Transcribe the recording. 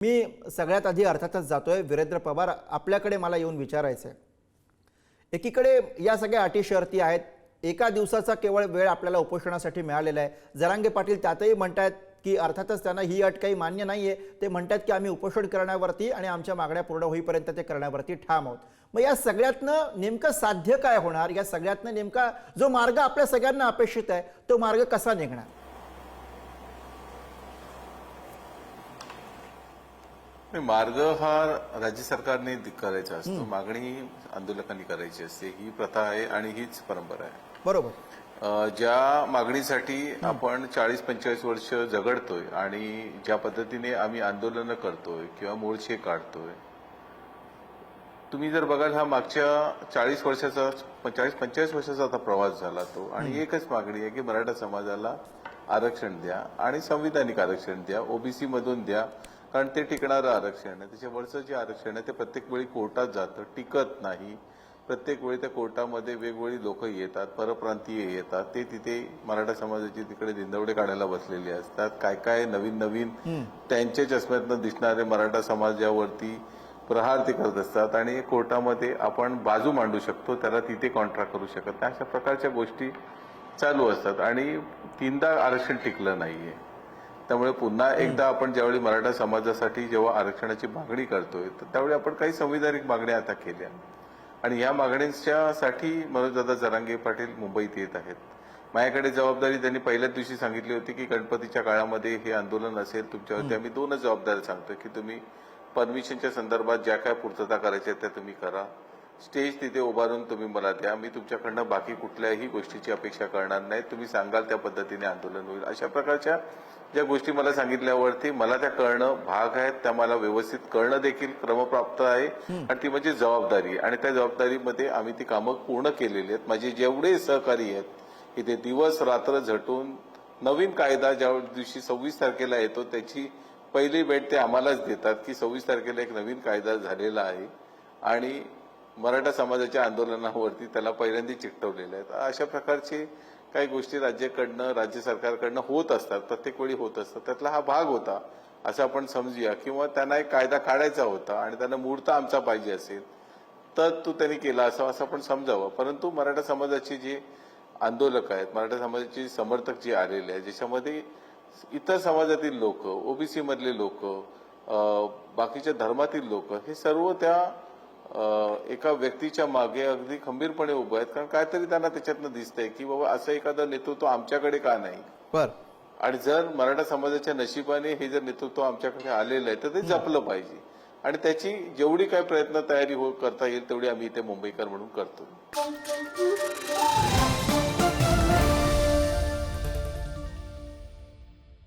मी सगळ्यात आधी अर्थातच जातोय वीरेंद्र पवार आपल्याकडे मला येऊन विचारायचं आहे। एकीकडे या सगळ्या अटी शर्ती आहेत, एका दिवसाचा केवळ वेळ आपल्याला उपोषणासाठी मिळालेला आहे। जरांगे पाटील त्यातही म्हणतात की अर्थातच त्यांना ही अट काही मान्य नाहीये, ते म्हणतात की आम्ही उपोषण करण्यावरती आणि आमच्या मागण्या पूर्ण होईपर्यंत ते करण्यावरती ठाम आहोत। मग या सगळ्यातनं नेमकं साध्य काय होणार, या सगळ्यातनं नेमका जो मार्ग आपल्या सगळ्यांना अपेक्षित आहे तो मार्ग कसा निघणार? मार्ग हा राज्य सरकारने करायचा असतो, मागणी आंदोलकांनी करायची असते, ही प्रथा आहे आणि हीच परंपरा आहे। बरोबर। ज्या मागणीसाठी आपण 40-45 वर्ष झगडतोय आणि ज्या पद्धतीने आम्ही आंदोलन करतोय किंवा मोर्चे काढतोय, तुम्ही जर बघाल हा मागच्या 40-45 वर्षाचा आता प्रवास झाला तो, आणि एकच मागणी आहे की मराठा समाजाला आरक्षण द्या आणि संविधानिक आरक्षण द्या, ओबीसी मधून द्या, कारण ते टिकणारं आरक्षण आहे। त्याच्यावरचं जे आरक्षण आहे ते प्रत्येक वेळी कोर्टात जातं, टिकत नाही। प्रत्येक वेळी त्या कोर्टामध्ये वेगवेगळी लोक येतात, परप्रांतीय येतात, ते तिथे मराठा समाजाची तिकडे दिंडवडे काढायला बसलेले असतात। काय काय नवीन नवीन त्यांच्या चष्म्यातनं दिसणारे मराठा समाजावरती प्रहार ते करत असतात आणि कोर्टामध्ये आपण बाजू मांडू शकतो, त्याला तिथे कॉन्ट्रा करू शकत नाही, अशा प्रकारच्या गोष्टी चालू असतात आणि तीनदा आरक्षण टिकलं नाहीये। त्यामुळे पुन्हा एकदा आपण ज्यावेळी मराठा समाजासाठी जेव्हा आरक्षणाची मागणी करतोय तर त्यावेळी आपण काही संविधानिक मागण्या आता केल्या आणि या मागण्यांसाठी मनोजदादा जरांगे पाटील मुंबईत येत आहेत। माझ्याकडे जबाबदारी त्यांनी पहिल्याच दिवशी सांगितली होती की गणपतीच्या काळामध्ये हे आंदोलन असेल तुमच्यावरती, आम्ही दोनच जबाबदारी सांगतोय की तुम्ही परमिशनच्या संदर्भात ज्या काय पूर्तता करायच्या त्या तुम्ही करा, स्टेज तिथे उभारून तुम्ही मला द्या, मी तुमच्याकडनं बाकी कुठल्याही गोष्टीची अपेक्षा करणार नाही, तुम्ही सांगाल त्या पद्धतीने आंदोलन होईल। अशा प्रकारच्या ज्या गोष्टी मला सांगितल्यावरती मला त्या कळणं भाग आहेत, त्या मला व्यवस्थित कळणं देखील क्रमप्राप्त आहे आणि ती म्हणजे जबाबदारी, आणि त्या जबाबदारीमध्ये आम्ही ती कामं पूर्ण केलेली आहेत। माझे जेवढे सहकारी आहेत की ते दिवस रात्र झटून नवीन कायदा ज्या दिवशी 26 तारखेला येतो त्याची पहिली भेट ते आम्हालाच देतात की 26 तारखेला एक नवीन कायदा झालेला आहे आणि मराठा समाजाच्या आंदोलनावरती त्याला पहिल्यांदा चिकटवलेलं आहे। अशा प्रकारचे काही गोष्टी राज्याकडनं राज्य सरकारकडनं होत असतात, प्रत्येक वेळी होत असतात, त्यातला हा भाग होता असं आपण समजूया। किंवा त्यांना एक कायदा काढायचा होता आणि त्यांना मुहूर्त आमचा पाहिजे असेल तर तो त्यांनी केला असावा असं आपण समजावं। परंतु मराठा समाजाचे जे आंदोलक आहेत, मराठा समाजाचे समर्थक जे आलेले आहेत, ज्याच्यामध्ये इतर समाजातील लोक, ओबीसी मधले लोक, बाकीच्या धर्मातील लोक, हे सर्व त्या एका व्यक्तीच्या मागे अगदी खंबीरपणे उभे आहेत, कारण काहीतरी त्यांना त्याच्यातनं दिसतंय की बाबा असं एखादं नेतृत्व आमच्याकडे का नाही। आणि जर मराठा समाजाच्या नशिबाने हे जर नेतृत्व आमच्याकडे आलेलं आहे तर ते जपलं पाहिजे आणि त्याची जेवढी काही प्रयत्न तयारी करता येईल तेवढी आम्ही इथे मुंबईकर म्हणून करतो।